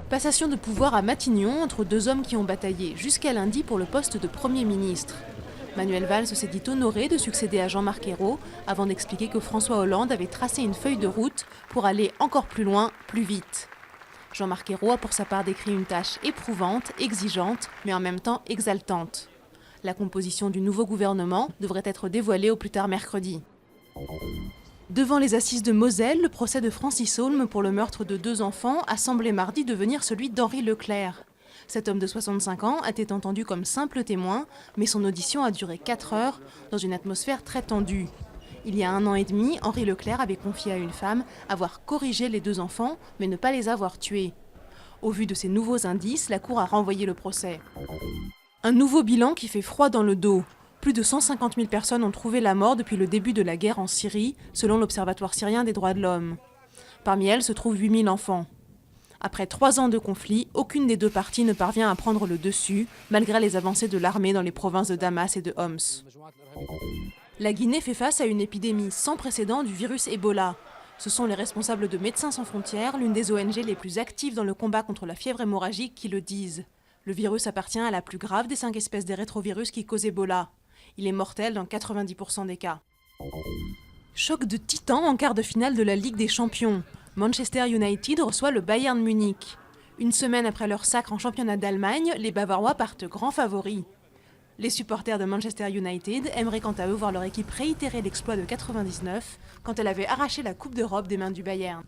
Passation de pouvoir à Matignon entre deux hommes qui ont bataillé jusqu'à lundi pour le poste de Premier ministre. Manuel Valls s'est dit honoré de succéder à Jean-Marc Ayrault avant d'expliquer que François Hollande avait tracé une feuille de route pour aller encore plus loin, plus vite. Jean-Marc Ayrault a pour sa part décrit une tâche éprouvante, exigeante, mais en même temps exaltante. La composition du nouveau gouvernement devrait être dévoilée au plus tard mercredi. Devant les assises de Moselle, le procès de Francis Holm pour le meurtre de 2 enfants a semblé mardi devenir celui d'Henri Leclerc. Cet homme de 65 ans a été entendu comme simple témoin, mais son audition a duré 4 heures dans une atmosphère très tendue. Il y a 1 an et demi, Henri Leclerc avait confié à une femme avoir corrigé les 2 enfants, mais ne pas les avoir tués. Au vu de ces nouveaux indices, la Cour a renvoyé le procès. Un nouveau bilan qui fait froid dans le dos. Plus de 150 000 personnes ont trouvé la mort depuis le début de la guerre en Syrie, selon l'Observatoire syrien des droits de l'homme. Parmi elles se trouvent 8 000 enfants. Après 3 ans de conflit, aucune des 2 parties ne parvient à prendre le dessus, malgré les avancées de l'armée dans les provinces de Damas et de Homs. La Guinée fait face à une épidémie sans précédent du virus Ebola. Ce sont les responsables de Médecins sans frontières, l'une des ONG les plus actives dans le combat contre la fièvre hémorragique, qui le disent. Le virus appartient à la plus grave des 5 espèces des rétrovirus qui causent Ebola. Il est mortel dans 90% des cas. Choc de titans en quart de finale de la Ligue des Champions. Manchester United reçoit le Bayern Munich. Une semaine après leur sacre en championnat d'Allemagne, les Bavarois partent grands favoris. Les supporters de Manchester United aimeraient quant à eux voir leur équipe réitérer l'exploit de 99 quand elle avait arraché la Coupe d'Europe des mains du Bayern.